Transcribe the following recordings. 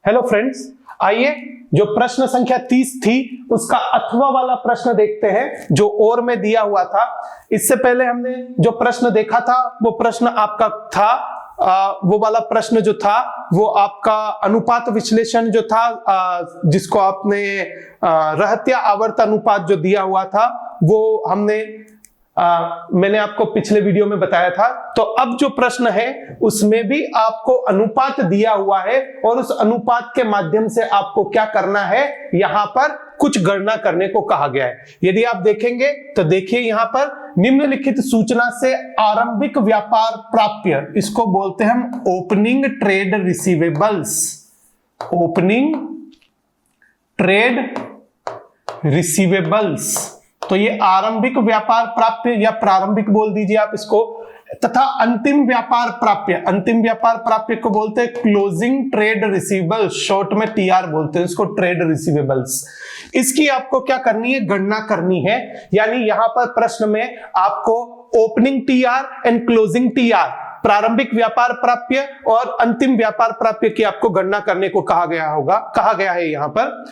Hello friends, आइए जो प्रश्न संख्या 30 थी उसका अथवा वाला प्रश्न देखते हैं जो और में दिया हुआ था। इससे पहले हमने जो प्रश्न देखा था वो प्रश्न आपका था वो वाला प्रश्न जो था वो आपका अनुपात विश्लेषण जो था, जिसको आपने रहत्या आवर्त अनुपात जो दिया हुआ था वो हमने मैंने आपको पिछले वीडियो में बताया था। तो अब जो प्रश्न है उसमें भी आपको अनुपात दिया हुआ है और उस अनुपात के माध्यम से आपको क्या करना है, यहां पर कुछ गणना करने को कहा गया है। यदि आप देखेंगे तो देखिए यहां पर निम्नलिखित सूचना से आरंभिक व्यापार प्राप्य, इसको बोलते हैं हम opening trade receivables. Opening trade receivables, तो ये आरंभिक व्यापार प्राप्य या प्रारंभिक बोल दीजिए आप इसको, तथा अंतिम व्यापार प्राप्य, अंतिम व्यापार प्राप्य को बोलते हैं क्लोजिंग ट्रेड रिसीवेबल्स, शॉर्ट में टीआर बोलते हैं इसको, ट्रेड रिसीवेबल्स। इसकी आपको क्या करनी है, गणना करनी है। यानी यहां पर प्रश्न में आपको opening TR and closing TR, प्रारंभिक व्यापार प्राप्य और अंतिम व्यापार प्राप्य की आपको गणना करने को कहा गया है यहां पर।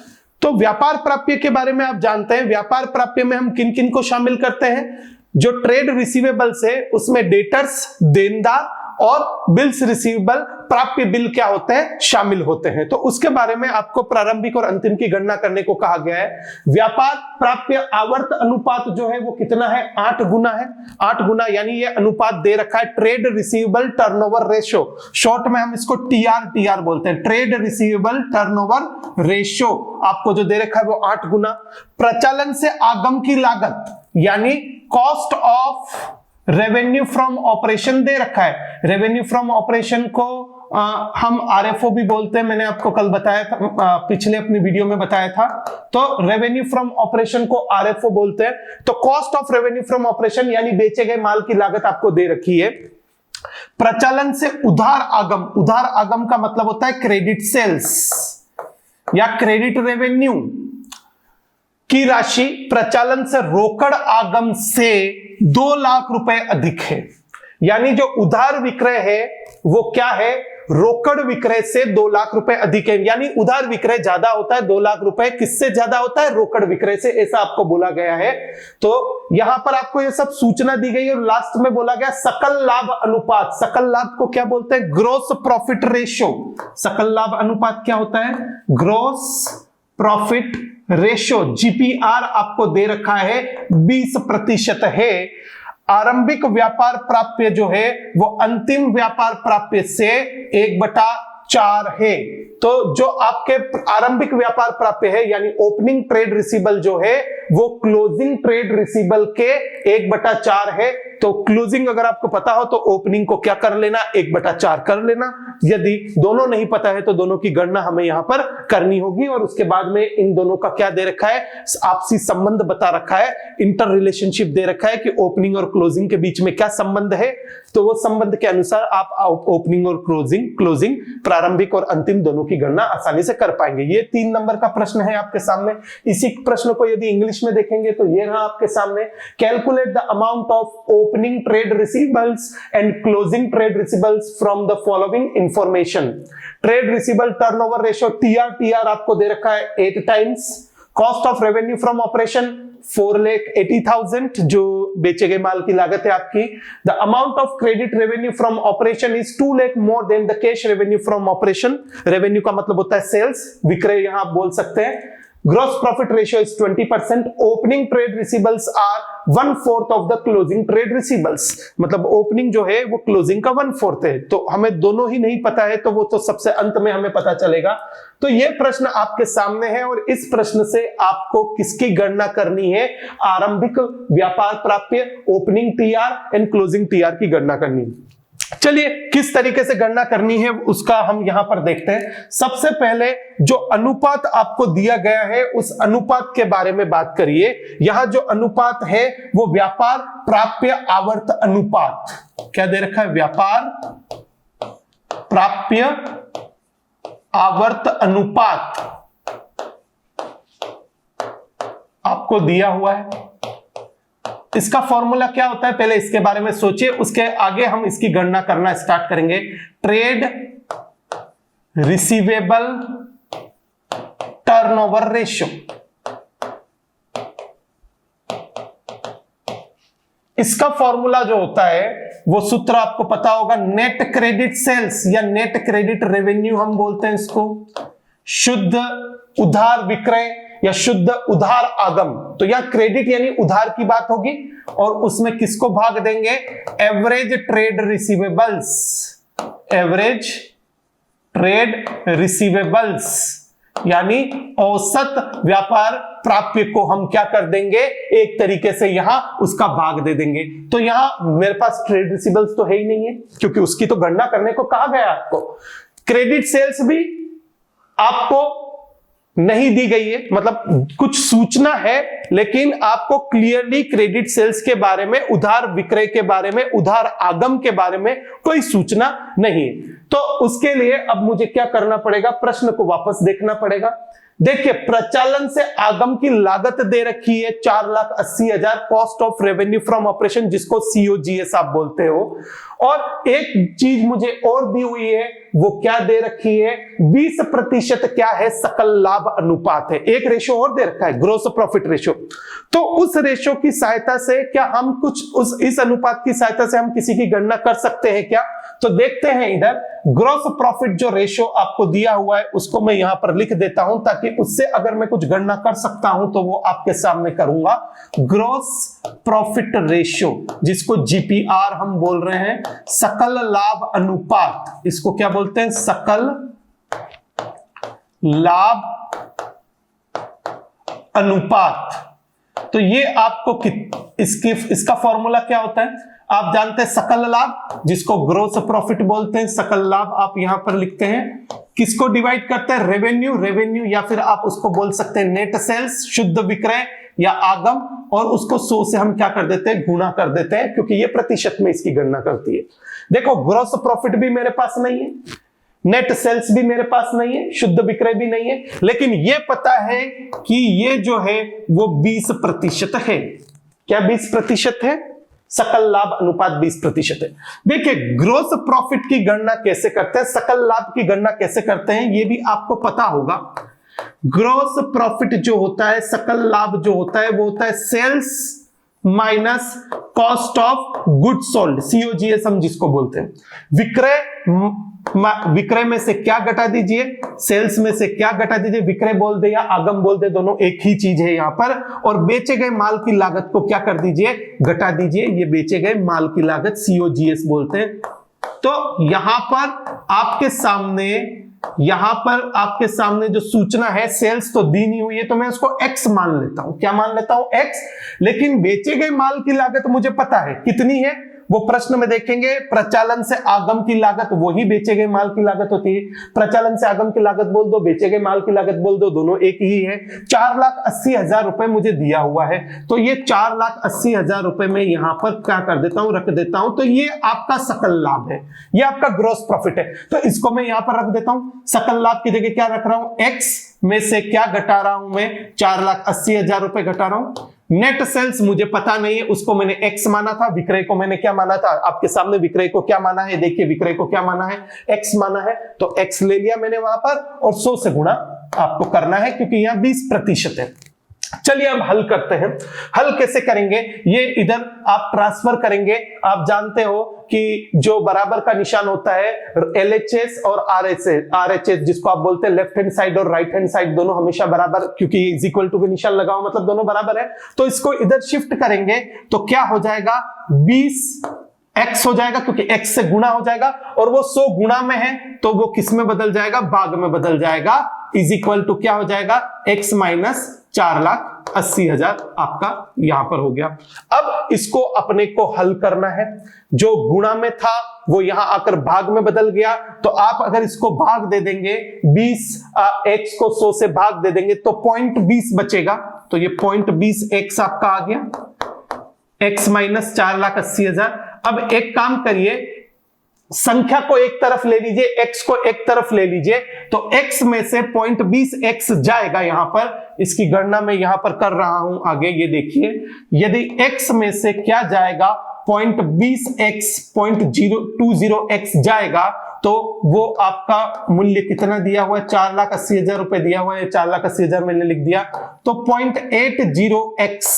तो व्यापार प्राप्य के बारे में आप जानते हैं, व्यापार प्राप्य में हम किन किन को शामिल करते हैं। जो ट्रेड रिसीवेबल्स है उसमें डेटर्स, देनदार और बिल्स रिसीवेबल, प्राप्य बिल क्या होते हैं, शामिल होते हैं। तो उसके बारे में आपको प्रारंभिक और अंतिम की गणना करने को कहा गया है। व्यापार प्राप्य आवर्त अनुपात जो है वो कितना है, 8 गुना है। 8 गुना, यानी ये अनुपात दे रखा है trade receivable turnover ratio, short में हम इसको टीआर बोलते हैं, ट्रेड रिसीवेबल टर्नओवर रेशो आपको जो दे रखा है वो 8 गुना। प्रचालन से आगम की लागत यानी cost of revenue from operation दे रखा है। रेवेन्यू फ्रॉम ऑपरेशन को हम आरएफओ भी बोलते हैं, मैंने आपको कल बताया था, पिछले अपनी वीडियो में बताया था। तो रेवेन्यू फ्रॉम ऑपरेशन को आरएफओ बोलते हैं। तो cost of revenue from operation यानी बेचे गए माल की लागत आपको दे रखी है। प्रचालन से उधार आगम, उधार आगम का मतलब होता है क्रेडिट सेल्स या क्रेडिट रेवेन्यू की राशि प्रचालन से रोकड़ आगम से 2 लाख रुपए अधिक है। यानी जो उधार विक्रय है वो क्या है, रोकड़ विक्रय से 2 लाख रुपए अधिक है। यानी उधार विक्रय ज्यादा होता है, 2 लाख रुपए किससे ज्यादा होता है, रोकड़ विक्रय से, ऐसा आपको बोला गया है। तो यहां पर आपको ये सब सूचना दी गई और लास्ट में बोला गया सकल लाभ अनुपात। सकल लाभ को क्या बोलते हैं, ग्रोस प्रॉफिट रेशो। सकल लाभ अनुपात क्या होता है, ग्रोस प्रॉफिट रेशो, जीपीआर आपको दे रखा है 20% है। आरंभिक व्यापार प्राप्य जो है वो अंतिम व्यापार प्राप्य से 1/4 है। तो जो आपके आरंभिक व्यापार प्राप्य है यानी ओपनिंग ट्रेड रिसीवेबल जो है वो क्लोजिंग ट्रेड रिसीवेबल के 1/4 है। तो क्लोजिंग अगर आपको पता हो तो ओपनिंग को क्या कर लेना, 1/4 कर लेना। यदि दोनों नहीं पता है तो दोनों की गणना हमें यहां पर करनी होगी और उसके बाद में इन दोनों का क्या दे रखा है, आपसी संबंध बता रखा है, इंटर रिलेशनशिप दे रखा है कि ओपनिंग और क्लोजिंग के बीच में क्या संबंध है। तो वो संबंध के अनुसार आप ओपनिंग और क्लोजिंग प्रारंभिक और अंतिम दोनों की गणना आसानी से कर पाएंगे। ये 3 नंबर का प्रश्न है आपके सामने। इसी प्रश्न को यदि इंग्लिश में देखेंगे तो ये रहा आपके सामने, calculate the amount of opening trade receivables and closing trade receivables from the following information. Trade receivable turnover ratio TR आपको दे रखा है 8 times. Cost of revenue from operation 4,80,000 जो बेचे गए माल की लागत है आपकी। The amount of credit revenue from operation is 2 lakh more than the cash revenue from operation. Revenue का मतलब होता है सेल्स, विक्रय यहां आप बोल सकते हैं। Gross profit ratio is 20%। Opening trade receivables are 1/4 of the closing trade receivables, मतलब ओपनिंग जो है वो क्लोजिंग का 1/4 है। तो हमें दोनों ही नहीं पता है तो वो तो सबसे अंत में हमें पता चलेगा। तो ये प्रश्न आपके सामने है और इस प्रश्न से आपको किसकी गणना करनी है, आरंभिक व्यापार प्राप्य, opening TR and closing TR की गणना करनी है। चलिए किस तरीके से गणना करनी है उसका हम यहां पर देखते हैं। सबसे पहले जो अनुपात आपको दिया गया है उस अनुपात के बारे में बात करिए। यहां जो अनुपात है वो व्यापार प्राप्य आवर्त अनुपात, क्या दे रखा है, व्यापार प्राप्य आवर्त अनुपात आपको दिया हुआ है। इसका फॉर्मूला क्या होता है पहले इसके बारे में सोचिए, उसके आगे हम इसकी गणना करना स्टार्ट करेंगे। ट्रेड रिसीवेबल टर्नओवर रेशियो, इसका फॉर्मूला जो होता है वो सूत्र आपको पता होगा, नेट क्रेडिट सेल्स या नेट क्रेडिट रेवेन्यू हम बोलते हैं इसको। शुद्ध उधार विक्रय या शुद्ध उधार आगम, तो यहां क्रेडिट यानी उधार की बात होगी और उसमें किसको भाग देंगे, average trade receivables, average trade receivables यानी औसत व्यापार प्राप्य को हम क्या कर देंगे, एक तरीके से यहां उसका भाग दे देंगे। तो यहां मेरे पास ट्रेड रिसीवेबल्स तो है ही नहीं है क्योंकि उसकी तो गणना करने को कहा गया आपको। क्रेडिट सेल्स भी आपको नहीं दी गई है, मतलब कुछ सूचना है लेकिन आपको क्लियरली क्रेडिट सेल्स के बारे में, उधार विक्रय के बारे में, उधार आगम के बारे में कोई सूचना नहीं है। तो उसके लिए अब मुझे क्या करना पड़ेगा, प्रश्न को वापस देखना पड़ेगा। देखिए प्रचालन से आगम की लागत दे रखी है 4,80,000 cost of revenue from operation, जिसको COGS आप बोलते हो। और एक चीज मुझे और दी हुई है, वो क्या दे रखी है, 20% क्या है, सकल लाभ अनुपात है। एक रेशियो और दे रखा है, ग्रोस प्रॉफिट रेशियो। तो उस रेशियो की सहायता से क्या हम कुछ इस अनुपात की सहायता से हम किसी की गणना कर सकते हैं क्या? तो देखते हैं इधर ग्रोस प्रॉफिट जो रेशियो आपको दिया हुआ है उसको मैं यहां पर लिख देता हूं ताकि उससे अगर मैं कुछ गणना कर सकता हूं तो वो आपके सामने करूंगा। ग्रोस प्रॉफिट रेशियो जिसको GPR हम बोल रहे हैं, सकल लाभ अनुपात, इसको क्या बोलते हैं, सकल लाभ अनुपात। तो ये आपको इसका फॉर्मूला क्या होता है, आप जानते हैं सकल लाभ जिसको ग्रोस प्रॉफिट बोलते हैं, सकल लाभ आप यहां पर लिखते हैं, किसको डिवाइड करते हैं, रेवेन्यू या फिर आप उसको बोल सकते हैं नेट सेल्स, शुद्ध विक्रय या आगम, और उसको 100 से हम क्या कर देते हैं, गुणा कर देते हैं क्योंकि ये प्रतिशत में इसकी गणना करती है। देखो ग्रोस प्रॉफिट भी मेरे पास नहीं है, नेट सेल्स भी मेरे पास नहीं है, शुद्ध विक्रय भी नहीं है, लेकिन ये पता है कि ये जो है वो 20% है। क्या 20% है? सकल लाभ अनुपात 20% है। देखिए ग्रोस प्रॉफिट की गणना कैसे करते हैं, सकल लाभ की गणना कैसे करते हैं, ये भी आपको पता होगा। ग्रोस प्रॉफिट जो होता है, सकल लाभ जो होता है वो होता है sales minus cost of goods sold, COGS हम जिसको बोलते हैं। विक्रय में से क्या घटा दीजिए, सेल्स में से क्या घटा दीजिए, विक्रय बोल दे या आगम बोल दे, दोनों एक ही चीज है यहां पर। और बेचे गए माल की लागत को क्या कर दीजिए, घटा दीजिए, ये बेचे गए माल की लागत COGS बोलते हैं। तो यहां पर आपके सामने जो सूचना है, सेल्स तो दी नहीं हुई है तो मैं उसको X मान लेता हूं। क्या मान लेता हूं, X। लेकिन बेचे गए माल की लागत मुझे पता है कितनी है, वो प्रश्न में देखेंगे। प्रचालन से आगम की लागत वही बेचे गए माल की लागत होती है, प्रचालन से आगम की लागत बोल दो, बेचे गए माल की लागत बोल दो, दोनों एक ही है। 4,80,000 रुपए मुझे दिया हुआ है, तो ये 4,80,000 रुपए में यहां पर क्या कर देता हूं, रख देता हूं। तो ये आपका सकल लाभ है, ये आपका ग्रॉस प्रॉफिट है। तो इसको मैं यहां पर रख देता हूं, सकल लाभ की जगह क्या रख रहा हूं, X में से क्या घटा रहा हूं मैं, 4,80,000 रुपए घटा रहा हूं। नेट सेल्स मुझे पता नहीं है, उसको मैंने X माना था, विक्रय को मैंने क्या माना था, आपके सामने विक्रय को क्या माना है, देखिए विक्रय को क्या माना है, X माना है, तो X ले लिया मैंने वहां पर और 100 से गुणा आपको करना है क्योंकि यहां 20% है। चलिए अब हल करते हैं। हल कैसे करेंगे, ये इधर आप ट्रांसफर करेंगे। आप जानते हो कि जो बराबर का निशान होता है LHS और RHS जिसको आप बोलते हैं लेफ्ट हैंड साइड और राइट हैंड साइड, दोनों हमेशा बराबर, क्योंकि इज इक्वल टू के निशान लगाओ मतलब दोनों बराबर है। तो इसको इधर शिफ्ट करेंगे तो क्या हो जाएगा, 20X हो जाएगा क्योंकि X से गुणा हो जाएगा, और वो 100 गुणा में है तो वो किस में बदल जाएगा, भाग में बदल जाएगा। इज इक्वल टू क्या हो जाएगा, X माइनस 4,80,000 आपका यहां पर हो गया। अब इसको अपने को हल करना है, जो गुणा में था वो यहां आकर भाग में बदल गया। तो आप अगर इसको भाग दे देंगे, 20X को 100 से भाग दे देंगे तो 0.20 बचेगा। तो ये 0.20X आपका आ गया, X माइनस 4,80,000। अब एक काम करिए, संख्या को एक तरफ ले लीजिए, x को एक तरफ ले लीजिए, तो x में से 0.20x जाएगा। यहां पर इसकी गणना मैं यहां पर कर रहा हूं आगे, ये देखिए, यदि x में से क्या जाएगा 0.20x 0.020x जाएगा तो वो आपका मूल्य कितना दिया हुआ है, 4,80,000 रुपए दिया हुआ है, 4,80,000 मैंने लिख दिया। तो 0.80x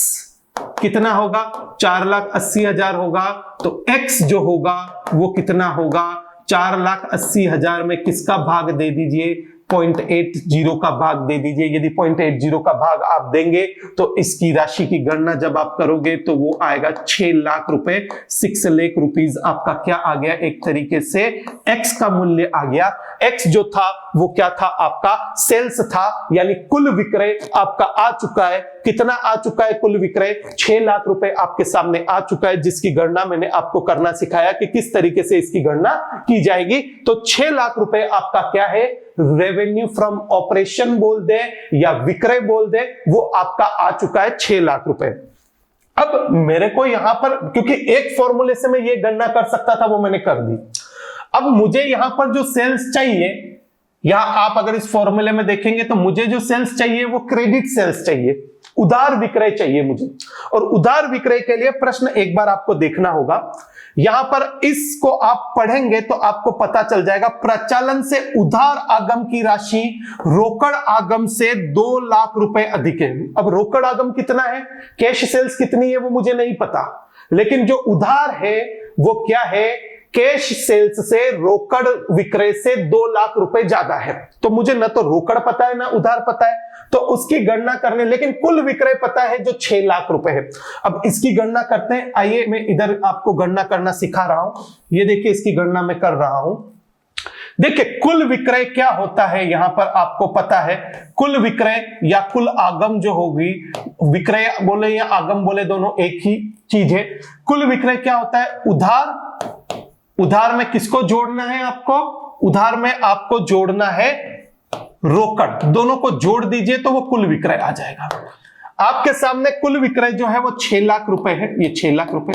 कितना होगा, 4,80,000 होगा। तो x जो होगा वो कितना होगा, 4,80,000 में किसका भाग दे दीजिए, 0.80 का भाग दे दीजिए। यदि 0.80 का भाग आप देंगे तो इसकी राशि की गणना जब आप करोगे तो वो आएगा 6 लाख रुपए, 6 लाख रुपीज आपका क्या आ गया, एक तरीके से x का मूल्य आ गया। x जो था वो क्या था, आपका सेल्स था, यानी कुल विक्रय आपका आ चुका है। कितना आ चुका है कुल विक्रय, 6 लाख रुपए आपके सामने आ चुका है, जिसकी गणना मैंने आपको करना सिखाया कि किस तरीके से इसकी गणना की जाएगी। तो 6 लाख रुपए आपका क्या है, रेवेन्यू फ्रॉम ऑपरेशन बोल दे या विक्रय बोल दे, वो आपका आ चुका है 6 लाख रुपए। अब मेरे को यहां पर, क्योंकि एक फॉर्मूले से मैं ये गणना कर सकता था वो मैंने कर दी। अब मुझे यहां पर जो सेल्स चाहिए, यहां आप अगर इस फॉर्मूले में देखेंगे तो मुझे जो सेल्स चाहिए वो क्रेडिट सेल्स चाहिए, उधार विक्रय चाहिए मुझे। और उधार विक्रय के लिए प्रश्न एक बार आपको देखना होगा, यहां पर इसको आप पढ़ेंगे तो आपको पता चल जाएगा, प्रचालन से उधार आगम की राशि रोकड़ आगम से 2 लाख रुपए अधिक है। अब रोकड़ आगम कितना है, कैश सेल्स कितनी है वो मुझे नहीं पता, लेकिन जो उधार है वो क्या है, कैश सेल्स से रोकड़ विक्रय से 2 लाख रुपए ज्यादा है। तो मुझे न तो रोकड़ पता है ना उधार पता है, तो उसकी गणना करने, लेकिन कुल विक्रय पता है जो 6 लाख रुपए है। अब इसकी गणना करते हैं, आइए मैं इधर आपको गणना करना सिखा रहा हूं। ये देखिए इसकी गणना मैं कर रहा हूं। देखिए कुल विक्रय क्या होता है, यहां पर आपको पता है कुल विक्रय या कुल आगम जो होगी, विक्रय बोले या आगम बोले दोनों एक ही चीज है। कुल विक्रय क्या होता है, उधार में किसको जोड़ना है आपको, उधार में आपको जोड़ना है रोकड़, दोनों को जोड़ दीजिए तो वो कुल विक्रय आ जाएगा। आपके सामने कुल विक्रय जो है वो 6 लाख रुपए है, ये 6 लाख रुपए,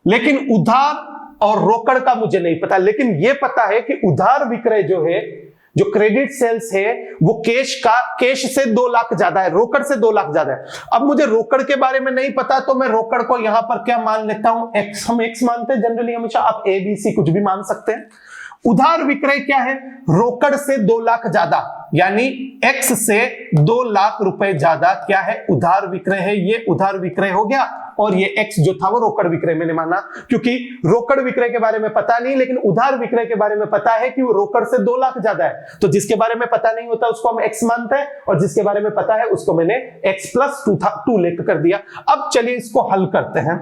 लेकिन उधार और रोकड़ का मुझे नहीं पता, लेकिन ये पता है कि उधार विक्रय जो है, जो क्रेडिट सेल्स है वो कैश से 2 लाख ज्यादा है, रोकड़ से 2 लाख ज्यादा है। अब मुझे रोकड़ के बारे में नहीं पता तो मैं रोकड़ को यहां पर क्या मान लेता हूं, एक्स, हम एक्स मानते हैं जनरली हमेशा, आप ए बी सी कुछ भी मान सकते हैं। उधार विक्रय क्या है, रोकड़ से 2 लाख ज्यादा, यानी x से 2 लाख रुपए ज्यादा क्या है, उधार विक्रय है। ये उधार विक्रय हो गया, और ये x जो था वो रोकड़ विक्रय मैंने माना, क्योंकि रोकड़ विक्रय के बारे में पता नहीं, लेकिन उधार विक्रय के बारे में पता है कि वो रोकड़ से 2 लाख ज्यादा है। तो जिसके बारे में पता नहीं होता उसको हम x मानते हैं, और जिसके बारे में पता है उसको मैंने x प्लस 2 लेकर कर दिया। अब चलिए इसको हल करते हैं।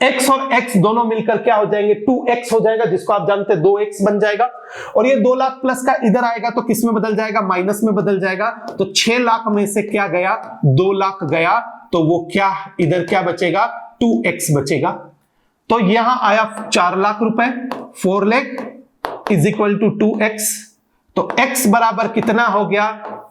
x और x दोनों मिलकर क्या हो जाएंगे, 2x हो जाएगा, जिसको आप जानते हैं 2x बन जाएगा। और ये 2 लाख प्लस का इधर आएगा तो किस में बदल जाएगा, माइनस में बदल जाएगा। तो 6 लाख में से क्या गया, 2 लाख गया, तो वो क्या इधर क्या बचेगा, 2x बचेगा। तो यहां आया 4 लाख रुपए, 4 lakh is equal to 2x। तो x बराबर कितना हो गया,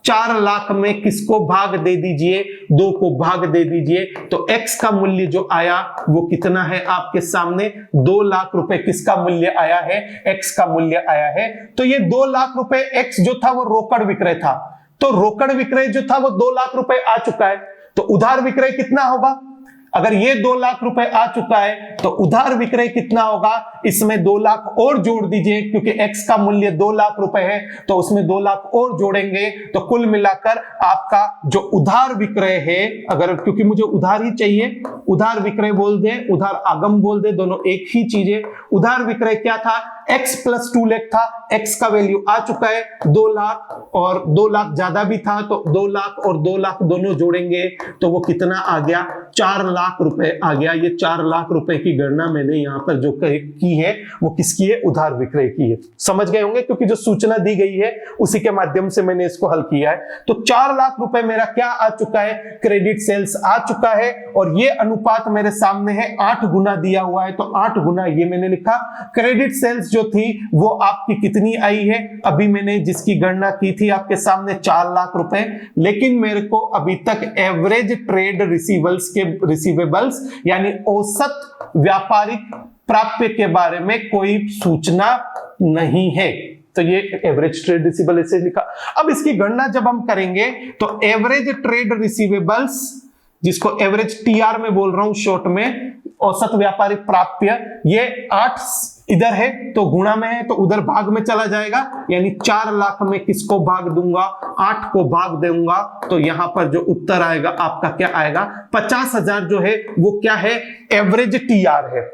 4 लाख में किसको भाग दे दीजिए, 2 को भाग दे दीजिए। तो x का मूल्य जो आया वो कितना है आपके सामने, 2 लाख रुपए किसका मूल्य आया है, x का मूल्य आया है। तो ये 2 लाख रुपए x जो था वो रोकड़ विक्रय था, तो रोकड़ विक्रय जो था वो 2 लाख रुपए आ चुका है। तो उधार विक्रय कितना होगा, अगर ये 2 लाख रुपए आ चुका है तो उधार विक्रय कितना होगा, इसमें 2 लाख और जोड़ दीजिए, क्योंकि x का मूल्य 2 लाख रुपए है, तो उसमें 2 लाख और जोड़ेंगे तो कुल मिलाकर आपका जो उधार विक्रय है, अगर क्योंकि मुझे उधार ही चाहिए, उधार विक्रय बोल दे, उधार आगम बोल दे, दोनों एक ही चीज है। उधार विक्रय क्या था, x प्लस 2 लाख था, x का वैल्यू आ चुका है 2 लाख, और 2 लाख ज्यादा भी था, तो 2 लाख और 2 लाख दोनों जोड़ेंगे तो वो कितना आ गया, 4 लाख रुपए आ गया। ये 4 लाख रुपए की गणना मैंने यहां पर जो की है वो किसकी है, उधार विक्रय की है। समझ गए होंगे, क्योंकि जो सूचना दी गई है उसी के माध्यम से मैंने इसको हल किया है। तो 4 लाख रुपए मेरा क्या आ चुका है, क्रेडिट सेल्स आ चुका है, और ये अनुपात मेरे सामने है 8 गुना दिया हुआ है, तो 8 गुना ये मैंने लिखा। क्रेडिट सेल्स जो थी वो आपकी कितनी आई है, अभी मैंने जिसकी गणना की थी आपके सामने 4 लाख रुपए, लेकिन मेरे को अभी तक एवरेज ट्रेड रिसीवेबल्स यानी औसत व्यापारिक प्राप्य के बारे में कोई सूचना नहीं है। तो ये एवरेज ट्रेड रिसीवेबल ऐसे लिखा। अब इसकी गणना जब हम करेंगे तो एवरेज ट्रेड रिसीवेबल्स, जिसको एवरेज टीआर में बोल रहा हूं शॉर्ट में, औसत व्यापारिक प्राप्य, ये 8 इधर है तो गुणा में है तो उधर भाग में चला जाएगा, यानी 4 लाख में किसको भाग दूंगा, 8 को भाग दूंगा, तो यहां पर जो उत्तर आएगा आपका क्या आएगा, 50,000 जो है वो क्या है, एवरेज टीआर है।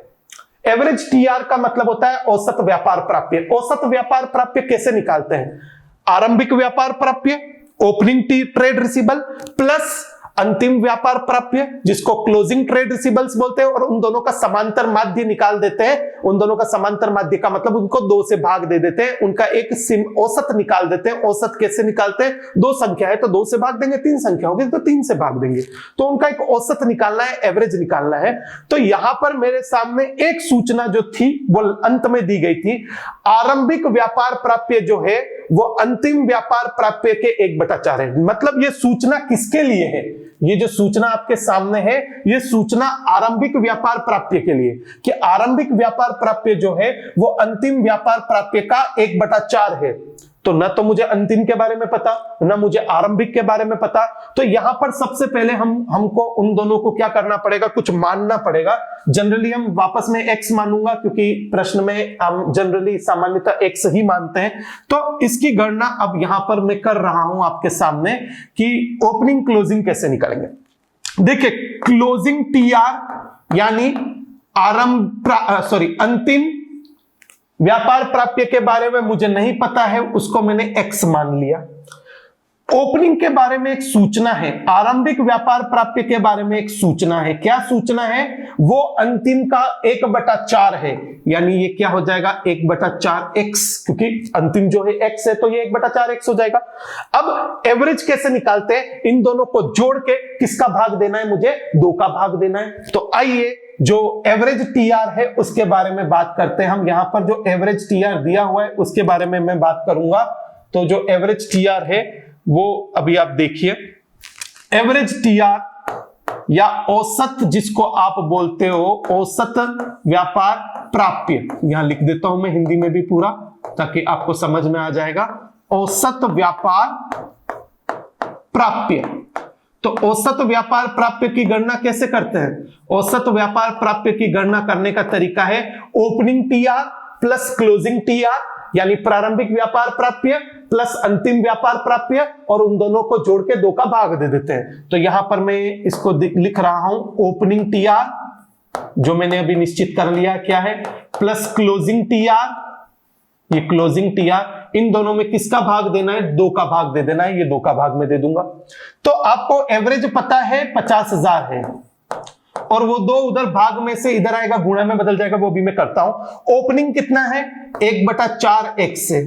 एवरेज टीआर का मतलब होता है औसत व्यापार प्राप्य। औसत व्यापार प्राप्य कैसे निकालते हैं, आरंभिक व्यापार प्राप्य, ओपनिंग ट्रेड रिसीवेबल प्लस अंतिम व्यापार प्राप्य, जिसको क्लोजिंग ट्रेड रिसीवेबल्स बोलते हैं, और उन दोनों का समांतर माध्य निकाल देते हैं। उन दोनों का समांतर माध्य का मतलब उनको 2 से भाग दे देते हैं, उनका एक औसत निकाल देते हैं। औसत कैसे निकालते हैं, 2 संख्या है तो 2 से भाग देंगे, 3 संख्या होगी तो 3 से भाग देंगे, तो उनका एक औसत निकालना है, एवरेज निकालना है। तो यहां पर मेरे सामने एक सूचना जो थी वो अंत में दी गई थी, आरंभिक व्यापार प्राप्य जो है वो अंतिम व्यापार प्राप्य के 1/4 है। मतलब ये सूचना किसके लिए है, ये जो सूचना आपके सामने है ये सूचना आरंभिक व्यापार प्राप्य के लिए, कि आरंभिक व्यापार प्राप्य जो है वो अंतिम व्यापार प्राप्य का 1/4 है। तो न तो मुझे अंतिम के बारे में पता, न मुझे आरंभिक के बारे में पता, तो यहां पर सबसे पहले हमको उन दोनों को क्या करना पड़ेगा, कुछ मानना पड़ेगा। जनरली हम वापस में x मानूंगा, क्योंकि प्रश्न में हम जनरली सामान्यतः x ही मानते हैं। तो इसकी गणना अब यहां पर मैं कर रहा हूं आपके सामने कि ओपनिंग क्लोजिंग कैसे निकालेंगे। देखिए, क्लोजिंग टीआर यानी अंतिम व्यापार प्राप्य के बारे में मुझे नहीं पता है, उसको मैंने x मान लिया। ओपनिंग के बारे में एक सूचना है, आरंभिक व्यापार प्राप्य के बारे में एक सूचना है। क्या सूचना है, वो अंतिम का 1/4 है, यानी ये क्या हो जाएगा, 1/4x, क्योंकि अंतिम जो है x है तो ये 1/4x हो जाएगा। अब एवरेज कैसे निकालते हैं, इन दोनों को जोड़ के किसका भाग देना है, मुझे 2 का भाग देना है। तो आइए जो एवरेज टीआर है उसके बारे में बात करते हैं। हम यहां पर जो एवरेज टीआर दिया हुआ है उसके बारे में मैं बात करूंगा। तो जो एवरेज टीआर है वो अभी आप देखिए, एवरेज टीआर या औसत जिसको आप बोलते हो, औसत व्यापार प्राप्य, यहां लिख देता हूं मैं हिंदी में भी पूरा ताकि आपको समझ में आ जाएगा। औसत व्यापार प्राप्य, तो औसत व्यापार प्राप्य की गणना कैसे करते हैं, औसत व्यापार प्राप्य की गणना करने का तरीका है opening TR plus closing TR, यानी प्रारंभिक व्यापार प्राप्य प्लस अंतिम व्यापार प्राप्य, और उन दोनों को जोड़ के 2 का भाग दे देते हैं। तो यहां पर मैं इसको लिख रहा हूं ओपनिंग टीआर, जो मैंने अभी निश्चित कर लिया क्या है, प्लस क्लोजिंग टीआर, ये क्लोजिंग टीआर, इन दोनों में किसका भाग देना है, 2 का भाग दे देना है, ये 2 का भाग में दे दूंगा। तो आपको एवरेज पता है 50,000 है, और वो 2 उधर भाग में से इधर आएगा, गुणा में बदल जाएगा, वो भी मैं करता हूं। ओपनिंग कितना है, 1/4x से,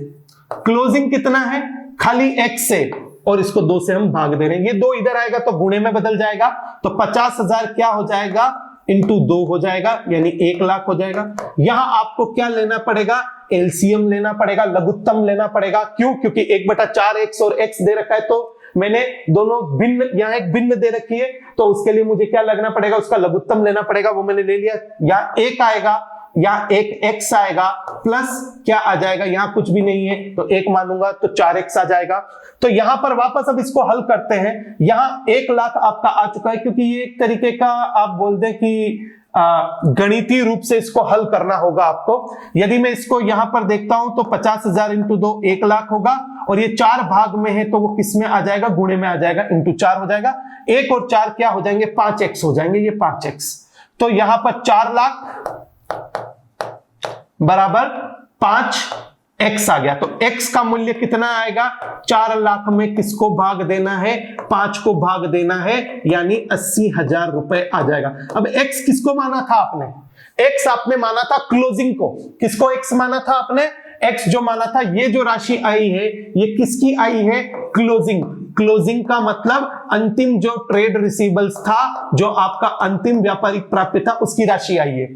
क्लोजिंग कितना है, खाली x से, और इसको 2 से हम भाग दे रहे हैं। ये 2 इधर आएगा तो गुणे में बदल जाएगा, तो 50,000 क्या हो जाएगा, इंटू 2 हो जाएगा, यानी 1 लाख हो जाएगा। यहां आपको क्या लेना पड़ेगा, एलसीएम लेना पड़ेगा, लघुत्तम लेना पड़ेगा। क्यों, क्योंकि 1/4x और x दे रखा है, तो मैंने दोनों भिन्न, यहां एक भिन्न दे रखी है, तो उसके लिए मुझे क्या लगना पड़ेगा, उसका लघुत्तम लेना पड़ेगा, वो मैंने ले लिया। या 1 आएगा या 1x आएगा, प्लस क्या आ जाएगा, यहां कुछ भी नहीं है तो 1 मानूंगा तो 4x आ जाएगा। तो यहां पर वापस अब इसको हल करते हैं। यहां 1 लाख आपका आ चुका है, क्योंकि ये एक तरीके का आप बोल दें कि गणितीय रूप से इसको हल करना होगा आपको। यदि मैं इसको यहां पर देखता हूं तो 50,000 इंटू 2 1 लाख होगा, और ये 4 भाग में है तो वो किस में आ जाएगा, गुणे में आ जाएगा, इंटू 4 हो जाएगा। 1 और 4 क्या हो जाएंगे, 5x हो जाएंगे, ये 5x। तो यहां पर 4 लाख बराबर 5x आ गया। तो x का मूल्य कितना आएगा, 4 लाख में किसको भाग देना है, 5 को भाग देना है, यानी 80,000 रुपए आ जाएगा। अब x किसको माना था आपने, x आपने माना था क्लोजिंग को। किसको x माना था आपने, x जो माना था, ये जो राशि आई है ये किसकी आई है, क्लोजिंग। क्लोजिंग का मतलब अंतिम जो ट्रेड रिसीवेबल्स था, जो आपका अंतिम व्यापारिक प्राप्य था, उसकी राशि आई है।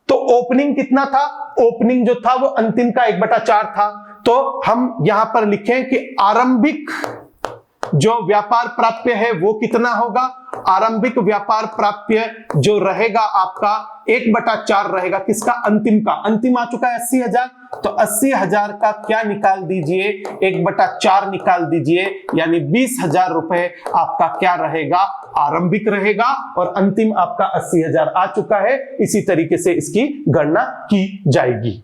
तो ओपनिंग कितना था, ओपनिंग जो था वो अंतिम का 1/4 था। तो हम यहां पर लिखें कि आरंभिक जो व्यापार प्राप्य है वो कितना होगा, आरंभिक व्यापार प्राप्य जो रहेगा आपका 1/4 रहेगा किसका, अंतिम का। अंतिम आ चुका है 80,000, तो 80,000 का क्या निकाल दीजिए, 1/4 निकाल दीजिए, यानी 20,000 रुपए आपका क्या रहेगा, आरंभिक रहेगा, और अंतिम आपका 80,000 आ चुका है। इसी तरीके से इसकी गणना की जाएगी।